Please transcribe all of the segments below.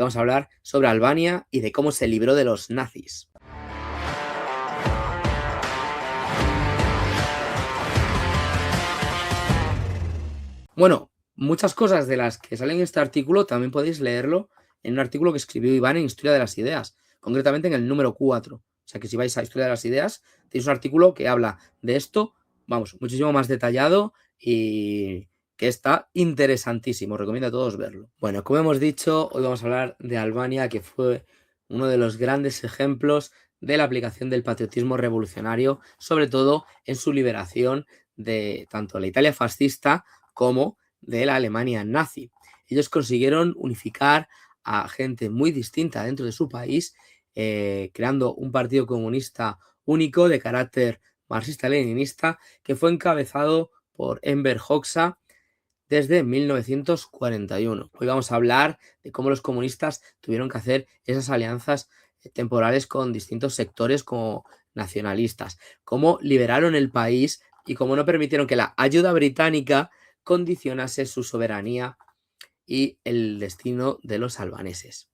Vamos a hablar sobre Albania y de cómo se libró de los nazis. Bueno, muchas cosas de las que salen en este artículo también podéis leerlo en un artículo que escribió Iván en Historia de las Ideas, concretamente en el número 4. O sea que si vais a Historia de las Ideas, tenéis un artículo que habla de esto, vamos, muchísimo más detallado y que está interesantísimo. Recomiendo a todos verlo. Bueno, como hemos dicho, hoy vamos a hablar de Albania, que fue uno de los grandes ejemplos de la aplicación del patriotismo revolucionario, sobre todo en su liberación de tanto la Italia fascista como de la Alemania nazi. Ellos consiguieron unificar a gente muy distinta dentro de su país, creando un partido comunista único de carácter marxista-leninista que fue encabezado por Enver Hoxha desde 1941. Hoy vamos a hablar de cómo los comunistas tuvieron que hacer esas alianzas temporales con distintos sectores como nacionalistas, cómo liberaron el país y cómo no permitieron que la ayuda británica condicionase su soberanía y el destino de los albaneses.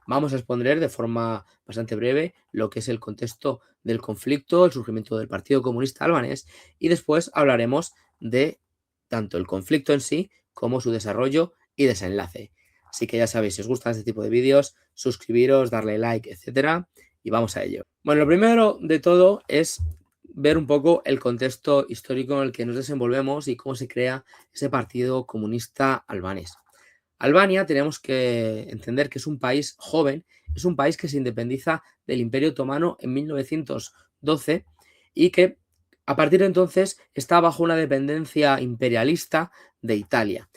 Vamos a exponer de forma bastante breve lo que es el contexto del conflicto, el surgimiento del Partido Comunista Albanés y después hablaremos de tanto el conflicto en sí como su desarrollo y desenlace. Así que ya sabéis, si os gustan este tipo de vídeos, suscribiros, darle like, etcétera, y vamos a ello. Bueno, lo primero de todo es ver un poco el contexto histórico en el que nos desenvolvemos y cómo se crea ese Partido Comunista Albanés. Albania tenemos que entender que es un país joven, es un país que se independiza del Imperio Otomano en 1912 y que a partir de entonces está bajo una dependencia imperialista de Italia,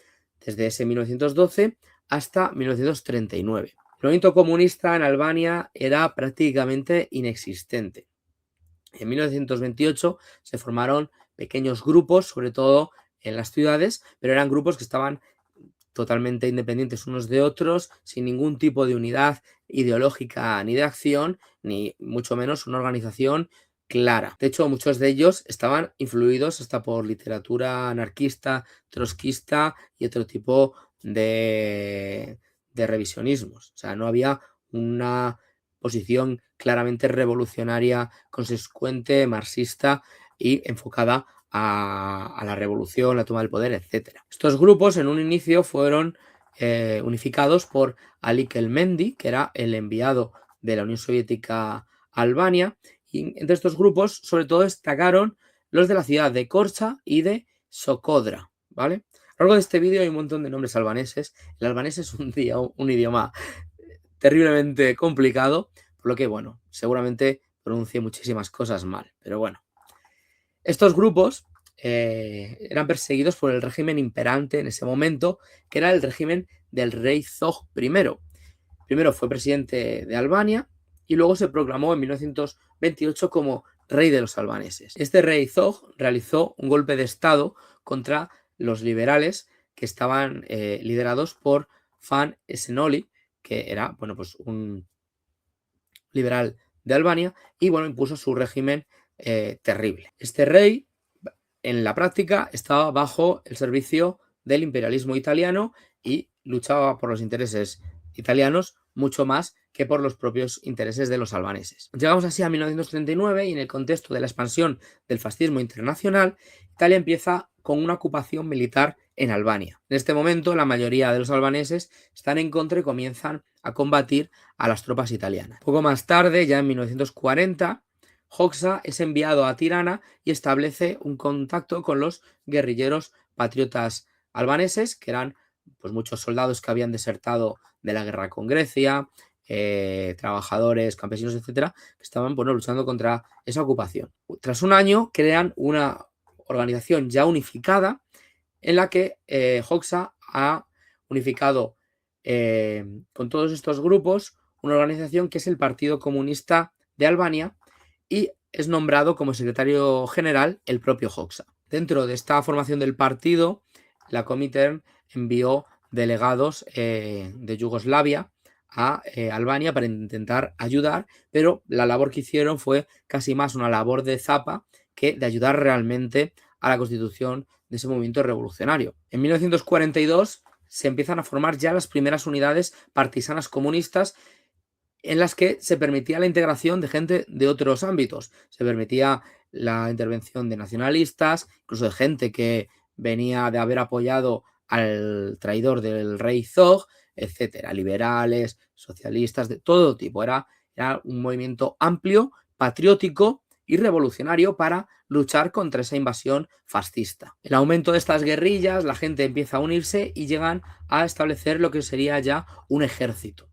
desde ese 1912 hasta 1939. El movimiento comunista en Albania era prácticamente inexistente. En 1928 se formaron pequeños grupos, sobre todo en las ciudades, pero eran grupos que estaban totalmente independientes unos de otros, sin ningún tipo de unidad ideológica ni de acción, ni mucho menos una organización clara. De hecho, muchos de ellos estaban influidos hasta por literatura anarquista, trotskista y otro tipo de revisionismos. O sea, no había una posición claramente revolucionaria, consecuente, marxista y enfocada a la revolución, la toma del poder, etc. Estos grupos en un inicio fueron unificados por Ali Kelmendi, que era el enviado de la Unión Soviética a Albania, y entre estos grupos sobre todo destacaron los de la ciudad de Korça y de Sokodra, ¿vale? A lo largo de este vídeo hay un montón de nombres albaneses. El albanés es un idioma terriblemente complicado, por lo que, bueno, seguramente pronuncie muchísimas cosas mal, pero bueno. Estos grupos eran perseguidos por el régimen imperante en ese momento, que era el régimen del rey Zog I. Primero fue presidente de Albania y luego se proclamó en 1928 como rey de los albaneses. Este rey Zog realizó un golpe de estado contra los liberales que estaban liderados por Fan Esenoli, que era, bueno, pues un liberal de Albania, y bueno, impuso su régimen terrible. Este rey, en la práctica, estaba bajo el servicio del imperialismo italiano y luchaba por los intereses italianos mucho más que por los propios intereses de los albaneses. Llegamos así a 1939 y en el contexto de la expansión del fascismo internacional, Italia empieza con una ocupación militar en Albania. En este momento, la mayoría de los albaneses están en contra y comienzan a combatir a las tropas italianas. Poco más tarde, ya en 1940, Hoxha es enviado a Tirana y establece un contacto con los guerrilleros patriotas albaneses, que eran pues muchos soldados que habían desertado de la guerra con Grecia, trabajadores, campesinos, etcétera, que estaban luchando contra esa ocupación. Tras un año crean una organización ya unificada en la que Hoxha ha unificado con todos estos grupos una organización que es el Partido Comunista de Albania y es nombrado como secretario general el propio Hoxha. Dentro de esta formación del partido, la Comintern envió delegados de Yugoslavia a Albania para intentar ayudar, pero la labor que hicieron fue casi más una labor de zapa que de ayudar realmente a la constitución de ese movimiento revolucionario. En 1942 se empiezan a formar ya las primeras unidades partisanas comunistas en las que se permitía la integración de gente de otros ámbitos. Se permitía la intervención de nacionalistas, incluso de gente que venía de haber apoyado al traidor del rey Zog, etcétera, liberales, socialistas, de todo tipo. Era un movimiento amplio, patriótico y revolucionario para luchar contra esa invasión fascista. El aumento de estas guerrillas, la gente empieza a unirse y llegan a establecer lo que sería ya un ejército.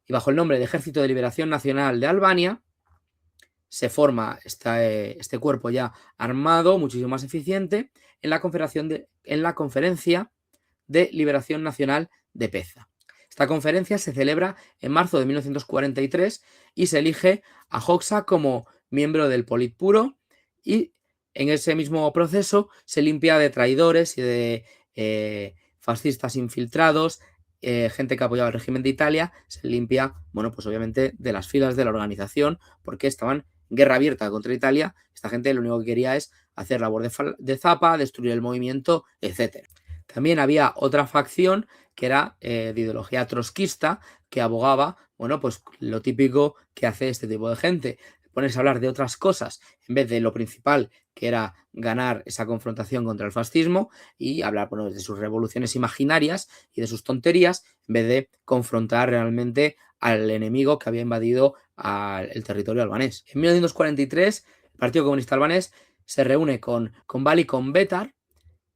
Y bajo el nombre de Ejército de Liberación Nacional de Albania se forma este cuerpo ya armado, muchísimo más eficiente, en la Conferencia de Liberación Nacional de Peza. Esta conferencia se celebra en marzo de 1943 y se elige a Hoxha como miembro del Politburo, y en ese mismo proceso se limpia de traidores y de fascistas infiltrados, gente que apoyaba el régimen de Italia, se limpia, bueno, pues obviamente de las filas de la organización, porque estaban en guerra abierta contra Italia. Esta gente lo único que quería es hacer labor de zapa, destruir el movimiento, etc. También había otra facción que era de ideología trotskista, que abogaba, bueno, pues lo típico que hace este tipo de gente, ponerse a hablar de otras cosas en vez de lo principal, que era ganar esa confrontación contra el fascismo, y hablar, bueno, de sus revoluciones imaginarias y de sus tonterías, en vez de confrontar realmente al enemigo que había invadido el territorio albanés. En 1943, el Partido Comunista Albanés se reúne con Valikon Betar,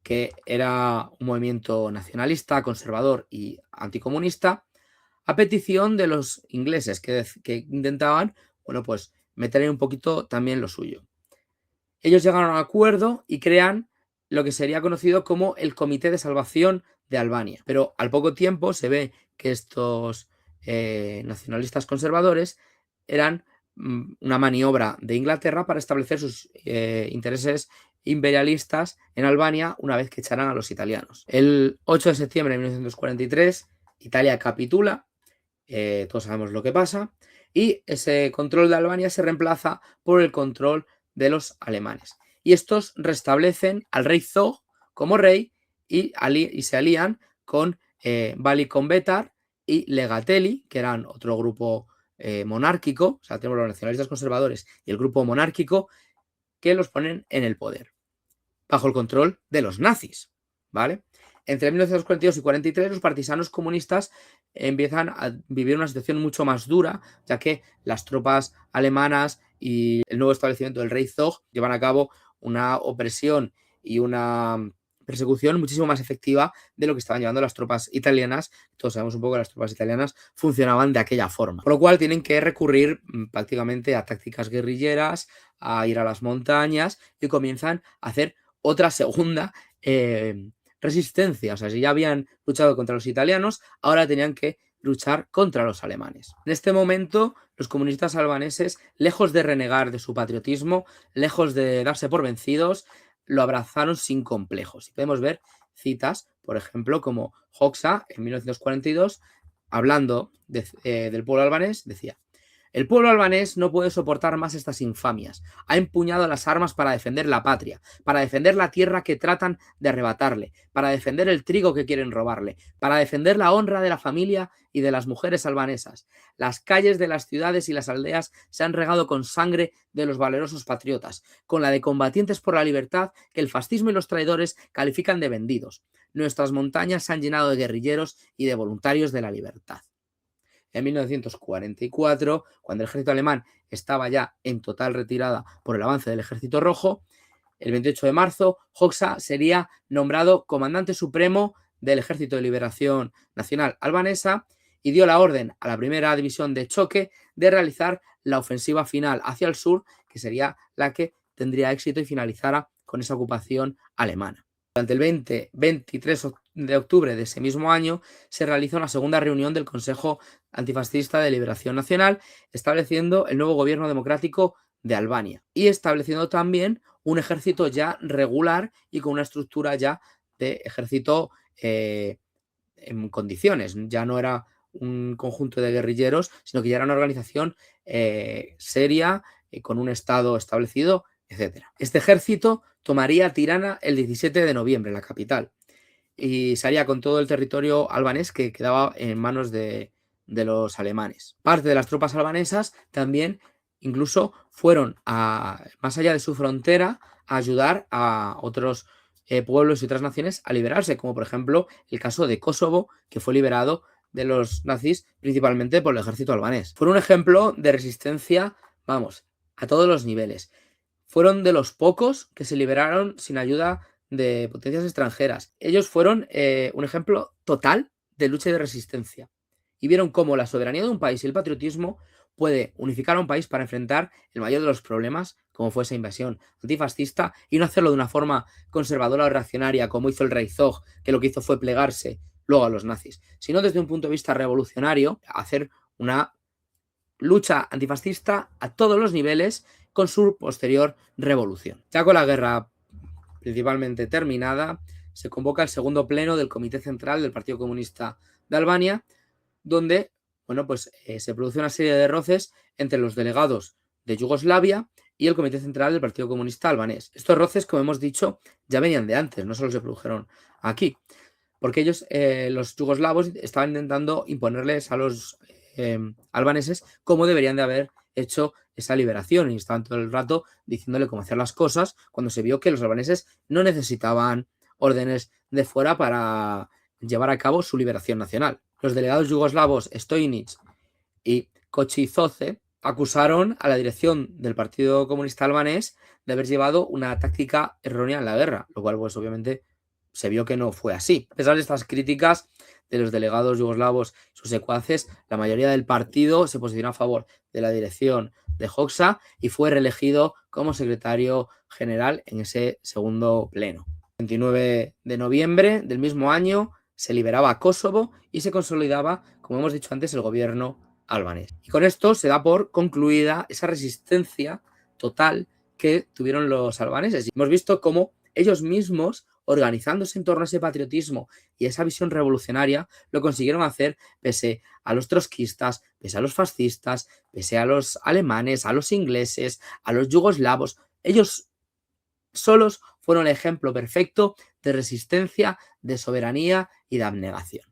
que era un movimiento nacionalista, conservador y anticomunista, a petición de los ingleses que intentaban, bueno, pues meter ahí un poquito también lo suyo. Ellos llegaron a un acuerdo y crean lo que sería conocido como el Comité de Salvación de Albania. Pero al poco tiempo se ve que estos nacionalistas conservadores eran una maniobra de Inglaterra para establecer sus intereses imperialistas en Albania una vez que echaran a los italianos. El 8 de septiembre de 1943, Italia capitula, todos sabemos lo que pasa, y ese control de Albania se reemplaza por el control de los alemanes. Y estos restablecen al rey Zog como rey y se alían con Valikon Betar y Legatelli, que eran otro grupo monárquico. O sea, tenemos los nacionalistas conservadores y el grupo monárquico, que los ponen en el poder bajo el control de los nazis, ¿vale? Entre 1942 y 43 los partisanos comunistas empiezan a vivir una situación mucho más dura, ya que las tropas alemanas y el nuevo establecimiento del rey Zog llevan a cabo una opresión y una persecución muchísimo más efectiva de lo que estaban llevando las tropas italianas. Todos sabemos un poco que las tropas italianas funcionaban de aquella forma. Por lo cual tienen que recurrir prácticamente a tácticas guerrilleras, a ir a las montañas, y comienzan a hacer otra segunda resistencia. O sea, si ya habían luchado contra los italianos, ahora tenían que luchar contra los alemanes. En este momento, los comunistas albaneses, lejos de renegar de su patriotismo, lejos de darse por vencidos, lo abrazaron sin complejos. Y podemos ver citas, por ejemplo, como Hoxha, en 1942, hablando del pueblo albanés, decía: el pueblo albanés no puede soportar más estas infamias. Ha empuñado las armas para defender la patria, para defender la tierra que tratan de arrebatarle, para defender el trigo que quieren robarle, para defender la honra de la familia y de las mujeres albanesas. Las calles de las ciudades y las aldeas se han regado con sangre de los valerosos patriotas, con la de combatientes por la libertad que el fascismo y los traidores califican de vendidos. Nuestras montañas se han llenado de guerrilleros y de voluntarios de la libertad. En 1944, cuando el ejército alemán estaba ya en total retirada por el avance del ejército rojo, el 28 de marzo, Hoxha sería nombrado comandante supremo del Ejército de Liberación Nacional Albanesa y dio la orden a la primera división de choque de realizar la ofensiva final hacia el sur, que sería la que tendría éxito y finalizara con esa ocupación alemana. Durante el 23 de octubre de ese mismo año se realiza una segunda reunión del Consejo Antifascista de Liberación Nacional, estableciendo el nuevo gobierno democrático de Albania y estableciendo también un ejército ya regular y con una estructura ya de ejército en condiciones. Ya no era un conjunto de guerrilleros, sino que ya era una organización seria, con un estado establecido, etc. Este ejército tomaría Tirana el 17 de noviembre, la capital. y salía con todo el territorio albanés que quedaba en manos de los alemanes. Parte de las tropas albanesas también incluso fueron más allá de su frontera a ayudar a otros pueblos y otras naciones a liberarse, como por ejemplo el caso de Kosovo, que fue liberado de los nazis principalmente por el ejército albanés. Fue un ejemplo de resistencia, vamos, a todos los niveles. Fueron de los pocos que se liberaron sin ayuda de potencias extranjeras. Ellos fueron un ejemplo total de lucha y de resistencia. Y vieron cómo la soberanía de un país y el patriotismo puede unificar a un país para enfrentar el mayor de los problemas, como fue esa invasión antifascista, y no hacerlo de una forma conservadora o reaccionaria, como hizo el rey Zog, que lo que hizo fue plegarse luego a los nazis, sino desde un punto de vista revolucionario, hacer una lucha antifascista a todos los niveles con su posterior revolución. Ya con la guerra principalmente terminada, se convoca el segundo pleno del Comité Central del Partido Comunista de Albania, donde se produce una serie de roces entre los delegados de Yugoslavia y el Comité Central del Partido Comunista albanés. Estos roces, como hemos dicho, ya venían de antes, no solo se produjeron aquí, porque ellos, los yugoslavos, estaban intentando imponerles a los albaneses cómo deberían de haber hecho esa liberación, y estaban todo el rato diciéndole cómo hacer las cosas, cuando se vio que los albaneses no necesitaban órdenes de fuera para llevar a cabo su liberación nacional. Los delegados yugoslavos Stojnic y Kochizoce acusaron a la dirección del Partido Comunista albanés de haber llevado una táctica errónea en la guerra, lo cual pues obviamente se vio que no fue así. A pesar de estas críticas de los delegados yugoslavos y sus secuaces, la mayoría del partido se posicionó a favor de la dirección de Hoxha y fue reelegido como secretario general en ese segundo pleno. El 29 de noviembre del mismo año se liberaba Kosovo y se consolidaba, como hemos dicho antes, el gobierno albanés. Y con esto se da por concluida esa resistencia total que tuvieron los albaneses. Y hemos visto cómo ellos mismos, organizándose en torno a ese patriotismo y esa visión revolucionaria, lo consiguieron hacer pese a los trotskistas, pese a los fascistas, pese a los alemanes, a los ingleses, a los yugoslavos. Ellos solos fueron el ejemplo perfecto de resistencia, de soberanía y de abnegación.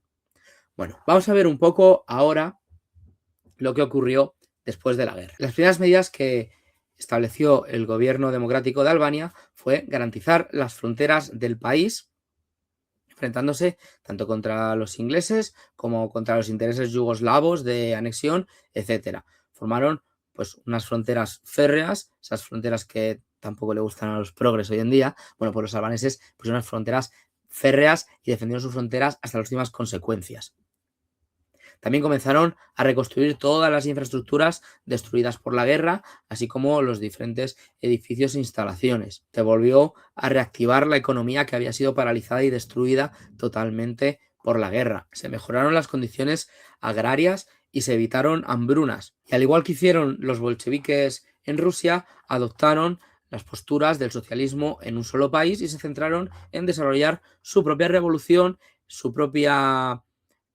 Bueno, vamos a ver un poco ahora lo que ocurrió después de la guerra. Las primeras medidas que estableció el gobierno democrático de Albania fue garantizar las fronteras del país, enfrentándose tanto contra los ingleses como contra los intereses yugoslavos de anexión, etc. Formaron pues unas fronteras férreas, esas fronteras que tampoco le gustan a los progres hoy en día. Bueno, pues los albaneses pusieron unas fronteras férreas y defendieron sus fronteras hasta las últimas consecuencias. También comenzaron a reconstruir todas las infraestructuras destruidas por la guerra, así como los diferentes edificios e instalaciones. Se volvió a reactivar la economía que había sido paralizada y destruida totalmente por la guerra. Se mejoraron las condiciones agrarias y se evitaron hambrunas. Y al igual que hicieron los bolcheviques en Rusia, adoptaron las posturas del socialismo en un solo país y se centraron en desarrollar su propia revolución, su propia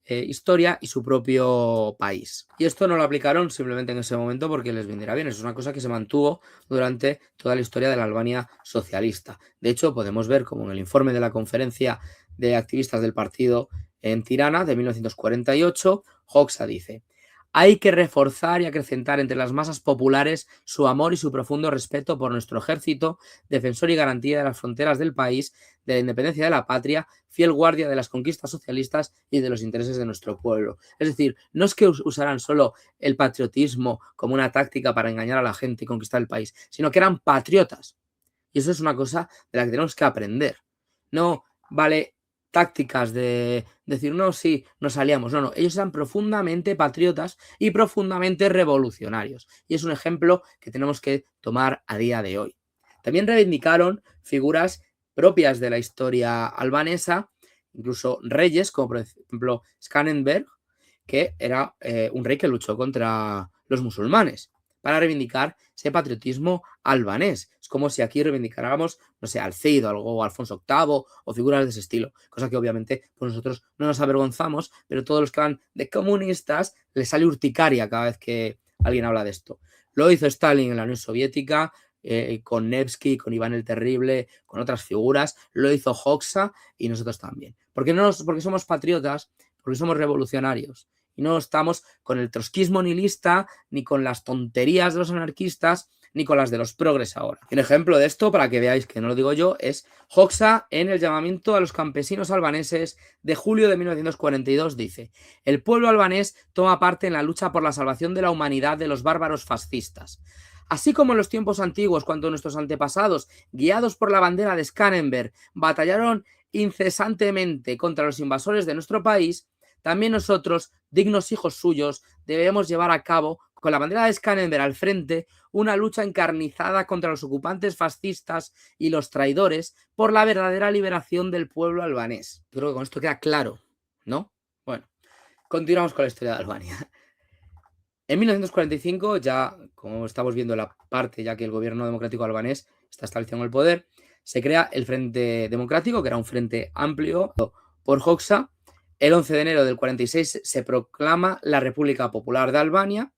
historia y su propio país. Y esto no lo aplicaron simplemente en ese momento porque les vendiera bien. Eso es una cosa que se mantuvo durante toda la historia de la Albania socialista. De hecho, podemos ver como en el informe de la conferencia de activistas del partido en Tirana de 1948, Hoxha dice: hay que reforzar y acrecentar entre las masas populares su amor y su profundo respeto por nuestro ejército, defensor y garantía de las fronteras del país, de la independencia de la patria, fiel guardia de las conquistas socialistas y de los intereses de nuestro pueblo. Es decir, no es que usaran solo el patriotismo como una táctica para engañar a la gente y conquistar el país, sino que eran patriotas. Y eso es una cosa de la que tenemos que aprender. No vale tácticas de decir, no, sí, nos aliamos. No, ellos eran profundamente patriotas y profundamente revolucionarios. Y es un ejemplo que tenemos que tomar a día de hoy. También reivindicaron figuras propias de la historia albanesa, incluso reyes, como por ejemplo Skanderbeg, que era un rey que luchó contra los musulmanes, para reivindicar ese patriotismo albanés. Es como si aquí reivindicáramos, no sé, al Cid o Alfonso VIII o figuras de ese estilo, cosa que obviamente pues nosotros no nos avergonzamos, pero todos los que van de comunistas les sale urticaria cada vez que alguien habla de esto. Lo hizo Stalin en la Unión Soviética, con Nevsky, con Iván el Terrible, con otras figuras, lo hizo Hoxha y nosotros también. Porque somos patriotas, porque somos revolucionarios y no estamos con el trotskismo nihilista, ni con las tonterías de los anarquistas, ni con las de los progres ahora. Un ejemplo de esto, para que veáis que no lo digo yo, es Hoxha en el llamamiento a los campesinos albaneses de julio de 1942 dice: el pueblo albanés toma parte en la lucha por la salvación de la humanidad de los bárbaros fascistas. Así como en los tiempos antiguos, cuando nuestros antepasados, guiados por la bandera de Skanderbeg, batallaron incesantemente contra los invasores de nuestro país, también nosotros, dignos hijos suyos, debemos llevar a cabo, con la bandera de Skanderbeg al frente, una lucha encarnizada contra los ocupantes fascistas y los traidores por la verdadera liberación del pueblo albanés. Creo que con esto queda claro, ¿no? Bueno, continuamos con la historia de Albania. En 1945, ya como estamos viendo la parte, ya que el gobierno democrático albanés está establecido en el poder, se crea el Frente Democrático, que era un frente amplio por Hoxha. El 11 de enero del 46 se proclama la República Popular de Albania,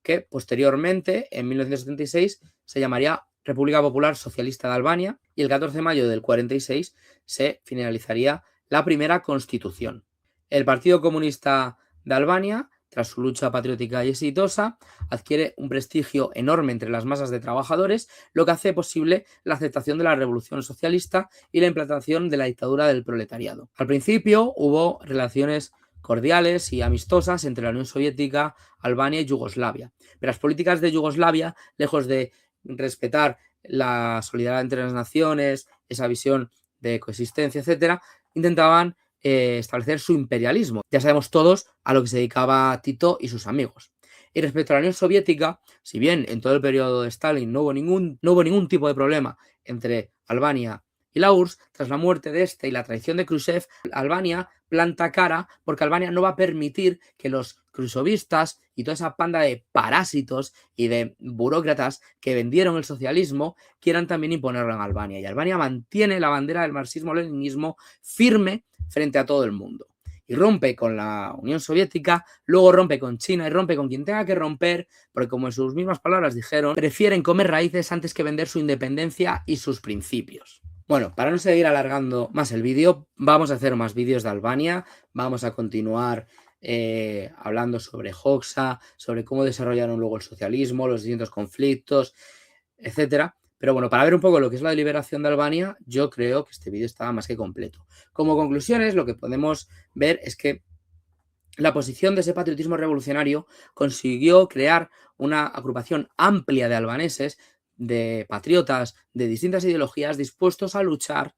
que posteriormente, en 1976, se llamaría República Popular Socialista de Albania, y el 14 de mayo del 46 se finalizaría la primera constitución. El Partido Comunista de Albania, tras su lucha patriótica y exitosa, adquiere un prestigio enorme entre las masas de trabajadores, lo que hace posible la aceptación de la revolución socialista y la implantación de la dictadura del proletariado. Al principio hubo relaciones cordiales y amistosas entre la Unión Soviética, Albania y Yugoslavia, pero las políticas de Yugoslavia, lejos de respetar la solidaridad entre las naciones, esa visión de coexistencia, etcétera, intentaban establecer su imperialismo. Ya sabemos todos a lo que se dedicaba Tito y sus amigos. Y respecto a la Unión Soviética, si bien en todo el periodo de Stalin no hubo ningún tipo de problema entre Albania y la URSS, tras la muerte de este y la traición de Khrushchev, Albania planta cara porque Albania no va a permitir que los khrushchevistas y toda esa panda de parásitos y de burócratas que vendieron el socialismo quieran también imponerlo en Albania. Y Albania mantiene la bandera del marxismo-leninismo firme frente a todo el mundo. Y rompe con la Unión Soviética, luego rompe con China y rompe con quien tenga que romper, porque como en sus mismas palabras dijeron, prefieren comer raíces antes que vender su independencia y sus principios. Bueno, para no seguir alargando más el vídeo, vamos a hacer más vídeos de Albania, vamos a continuar hablando sobre Hoxha, sobre cómo desarrollaron luego el socialismo, los distintos conflictos, etcétera. Pero bueno, para ver un poco lo que es la liberación de Albania, yo creo que este vídeo estaba más que completo. Como conclusiones, lo que podemos ver es que la posición de ese patriotismo revolucionario consiguió crear una agrupación amplia de albaneses, de patriotas de distintas ideologías dispuestos a luchar,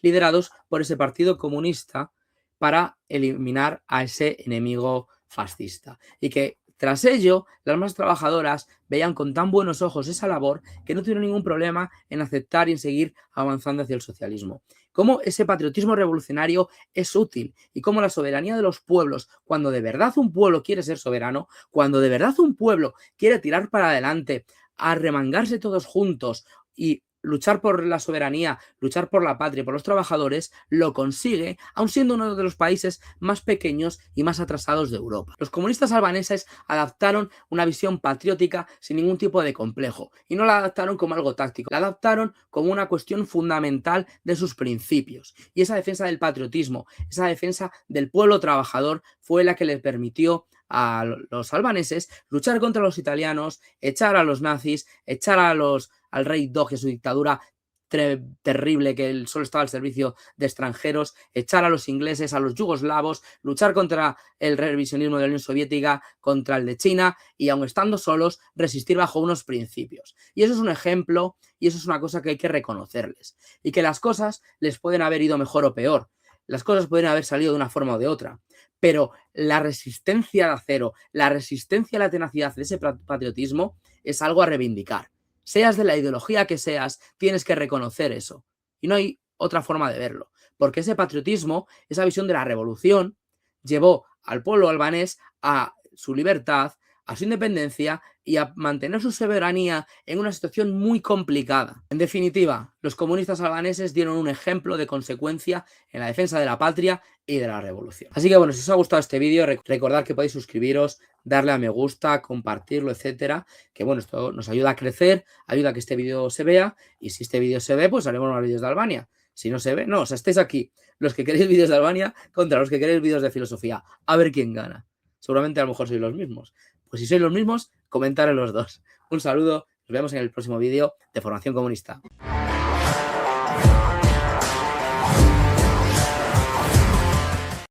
liderados por ese partido comunista, para eliminar a ese enemigo fascista. Y que tras ello, las masas trabajadoras veían con tan buenos ojos esa labor que no tuvieron ningún problema en aceptar y en seguir avanzando hacia el socialismo. Cómo ese patriotismo revolucionario es útil y cómo la soberanía de los pueblos, cuando de verdad un pueblo quiere ser soberano, cuando de verdad un pueblo quiere tirar para adelante, arremangarse todos juntos y luchar por la soberanía, luchar por la patria, por los trabajadores, lo consigue, aun siendo uno de los países más pequeños y más atrasados de Europa. Los comunistas albaneses adaptaron una visión patriótica sin ningún tipo de complejo, y no la adaptaron como algo táctico, la adaptaron como una cuestión fundamental de sus principios. Y esa defensa del patriotismo, esa defensa del pueblo trabajador fue la que les permitió a los albaneses luchar contra los italianos, echar a los nazis, echar al rey Doge y su dictadura terrible que solo estaba al servicio de extranjeros, echar a los ingleses, a los yugoslavos, luchar contra el revisionismo de la Unión Soviética, contra el de China y aun estando solos, resistir bajo unos principios. Y eso es un ejemplo y eso es una cosa que hay que reconocerles. Y que las cosas les pueden haber ido mejor o peor. Las cosas pueden haber salido de una forma o de otra, pero la resistencia de acero, la resistencia a la tenacidad de ese patriotismo es algo a reivindicar. Seas de la ideología que seas, tienes que reconocer eso. Y no hay otra forma de verlo, porque ese patriotismo, esa visión de la revolución, llevó al pueblo albanés a su libertad, a su independencia y a mantener su soberanía en una situación muy complicada. En definitiva, los comunistas albaneses dieron un ejemplo de consecuencia en la defensa de la patria y de la revolución. Así que bueno, si os ha gustado este vídeo, recordad que podéis suscribiros, darle a me gusta, compartirlo, etcétera, que bueno, esto nos ayuda a crecer, ayuda a que este vídeo se vea, y si este vídeo se ve, pues haremos más vídeos de Albania. Si no se ve, no, o sea, estáis aquí, los que queréis vídeos de Albania contra los que queréis vídeos de filosofía, a ver quién gana. Seguramente a lo mejor sois los mismos. Pues si sois los mismos, comentad en los dos. Un saludo, nos vemos en el próximo vídeo de Formación Comunista.